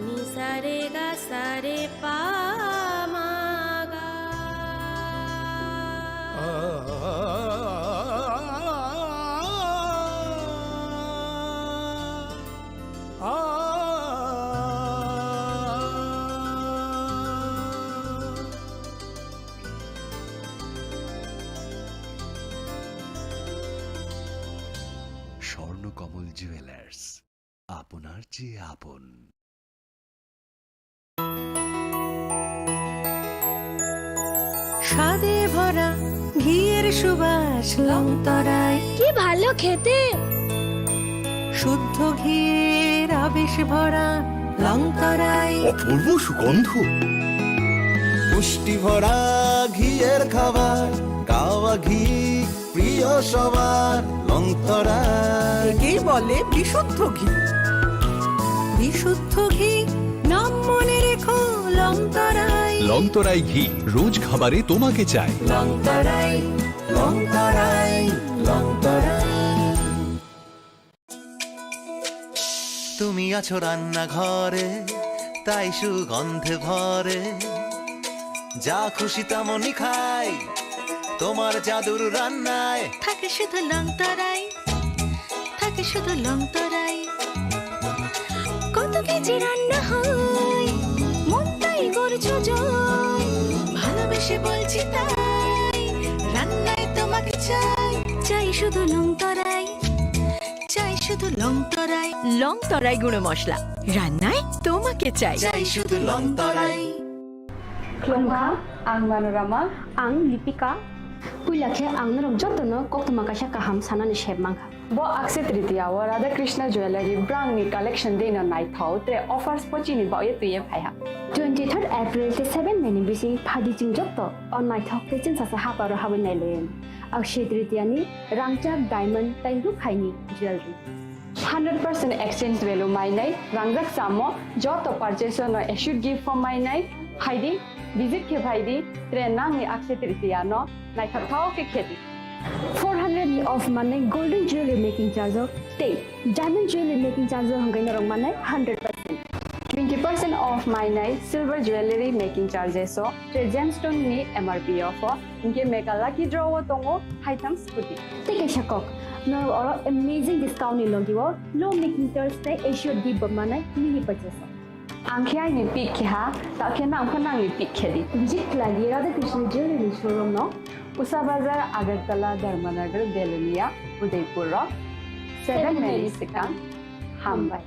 ni sa re ga sa re pa ma ga Swarnakamal jewellers, আপনার চেয়ে আপন। স্বাদে ভরা ঘিয়ের সুবাস লংতরায়, কি ভালো খেতে। শুদ্ধ ঘিয়ের আবেশ ভরা লংতরায়, অপূর্ব সুগন্ধ, পুষ্টি ভরা ঘিয়ের খাবার, গাওয়া ঘি প্রিয় সবার লংতরায়। একেই বলে বিশুদ্ধ ঘি। বিশুদ্ধ ঘি নাম মনে রেখো লংতরায়। লংতরাই ঘি রোজ খাবারে তোমাকে চাই। লংতরাই লংতরাই লংতরাই। তুমি আছো রান্নাঘরে, তাই সুগন্ধে ভরে, যা খুশি তেমনই খাই তোমার জাদুর রান্নায়। থাকে শুধু লংতরাই, থাকে শুধু লংতরাই। কত কেজি রান্না হয়, মনটাই করছো জয়, ভালোবেসে বলছি তাই, রান্নায় তোমাকে চাই, চাই শুধু লংতরাই, চাই শুধু লংতরাই। লংতরাই গুঁড়ো মশলা, রান্নায় তোমাকে চাই, চাই শুধু লংতরাই। Klongka, ang Manorama, ang Lipika, Pulakhe ang narong jotono kokuma kasha kaham sanani sheb mangha. bo Akshaya Tritiya wa Radha Krishna Jewelry brand ni collection dena nai thau tre offers pochini ba ye tuye phaiha. 23rd April te 7 meni bisi phadi jing jotto on nai thok te chin sasa haparo hawen nai len. Akshaya Tritiya ni rangchak diamond tai ru khaini jewelry. 100% exchange value mai nai rangjak samo joto purchase no should give for mai nai haidi visit ke bhaidi tre nang ni Akshaya Tritiya no nai thau ke kheti. 400 off mane golden jewelry making charge of te diamond jewelry making charge hangai narong mane 100%. 20% off my night silver jewelry making charges so tre gemstone ni MRP offer inke make a lucky draw tongo item scooty Take a shakok. No or amazing discount ni logiwo low making charge te issue di mane mini purchase. angkhya ni pik kha ta khena angkhana ni pik khedi Visit lagi Radha Krishna jewelry showroom no Usa Bazar Agartala Dharmanagar Belunia Udaipur Rock 7 Melisika Hambai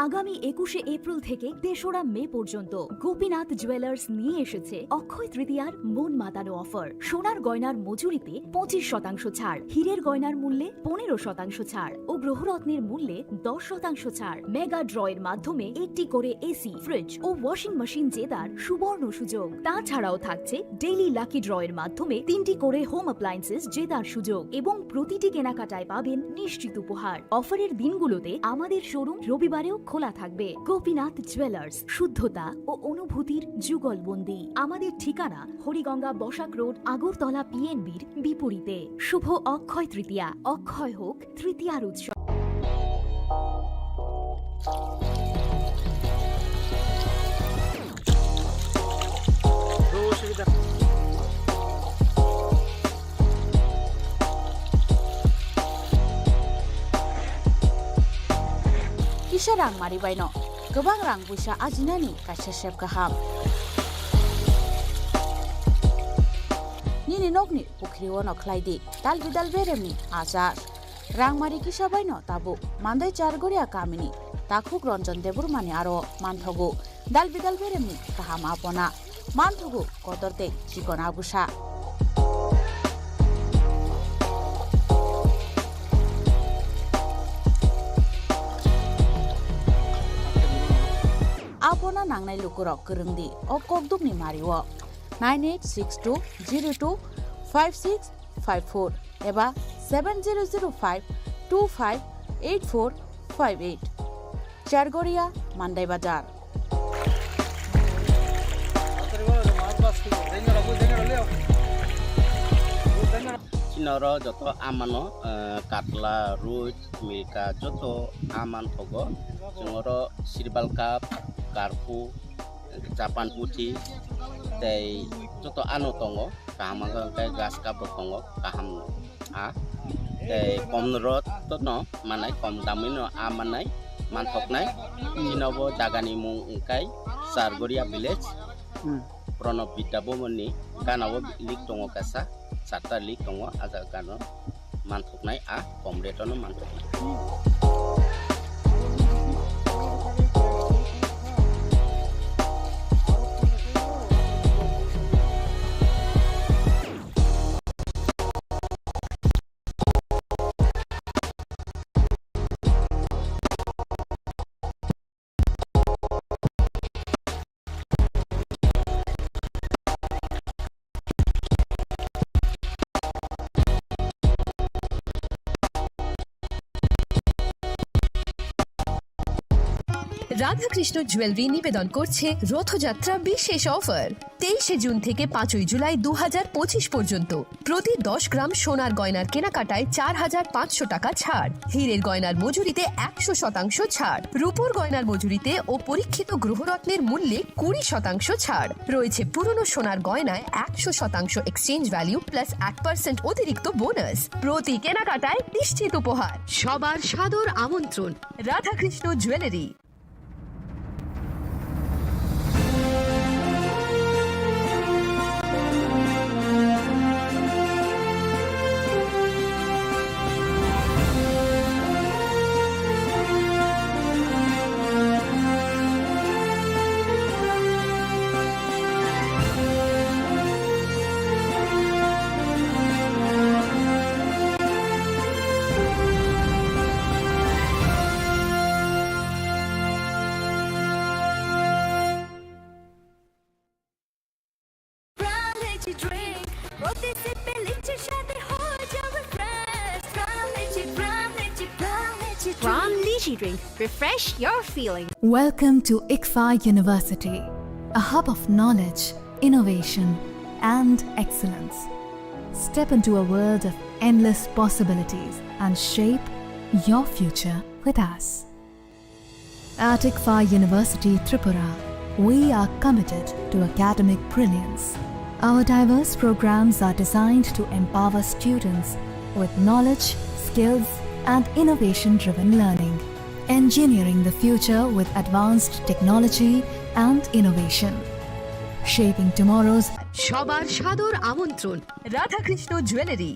আগামী 21শে April থেকে 3রা মে পর্যন্ত Gopinath jewellers নিয়ে এসেছে অক্ষয় তৃতীয়ার মন মাতানো offer. সোনার গয়নার মজুরিতে 25% ছাড়, হীরের গয়নার মূল্যে 15% ছাড় ও গ্রহরত্নের মূল্যে 10% ছাড়। মেগা ড্রয়ের মাধ্যমে একটি করে এসি, ফ্রিজ ও ওয়াশিং মেশিন জেতার সুবর্ণ সুযোগ। তাছাড়াও থাকছে ডেইলি লাকি ড্রয়ের মাধ্যমে 3টি করে হোম অ্যাপ্লায়েন্সেস জেতার সুযোগ এবং প্রতিটি কেনাকাটায় পাবেন নিশ্চিত উপহার। অফারের দিনগুলোতে আমাদের শোরুম রবিবারেও খোলা থাকবে। গোপীনাথ জুয়েলার্স, শুদ্ধতা ও অনুভূতির যুগলবন্দি। আমাদের ঠিকানা হরিগঙ্গা বসাক রোড, আগরতলা পিএনবির বিপরীতে। শুভ অক্ষয় তৃতীয়া, অক্ষয় হোক তৃতীয়ার উৎসব। Kisah rang mari baino, gobang rang busa ajinani kasih sep kaham. Nini nogni pukri wono klaidi, dal bidal beremni azar. Rang mari kisah baino tabu, mandai chargoria kamini, takhuk ronjon debur mani aro manthogu, dal bidal beremni kaham apona, manthogu kotorte chikon agusa. Apona nangnai lukurok kerengdi o kokduk ni mariwo 9862025654 eba 7005258458 Chargoria Mandai Bazar. Chinoro joto amano katla ruj milka joto aman thogo jongoro sirbal cup karpu Japan putih tei joto anu tongo kaham kai gas cup tongo kaham a tei komrot to no manai kom damino amanai manthoknai chinobo jagani mung kai sargoria village Prono Bitabo moni kanawo lik tongo kasa sarta lik tongo aja kano manthoknai a komretono manthoknai Radhakrishna jewellery নিবেদন করছে রথযাত্রা বিশেষ offer 23 June থেকে 5 জুলাই 2025 পর্যন্ত প্রতি 10 গ্রাম সোনার গয়নার কেনাকাটায় 4500 টাকা ছাড় হীরের গয়নার মজুরিতে 100% ছাড় রূপোর গয়নার মজুরিতে ও পরীক্ষিত গ্রহরত্নের মূল্যে 20% ছাড় রয়েছে পুরনো সোনার গয়নায় 100% এক্সচেঞ্জ ভ্যালু প্লাস 1% অতিরিক্ত বোনাস প্রতি কেনাকাটায় নিশ্চিত উপহার সবার সাদর আমন্ত্রণ Radhakrishna jewellery Drink. Refresh your feeling. Welcome to ICFA University, a hub of knowledge, innovation, and excellence. Step into a world of endless possibilities and shape your future with us. At ICFA University Tripura, we are committed to academic brilliance. Our diverse programs are designed to empower students with knowledge, skills, and innovation-driven learning. Engineering the future with advanced technology and innovation. Shaping tomorrow's সবার সাদর আমন্ত্রণ Radhakrishna jewellery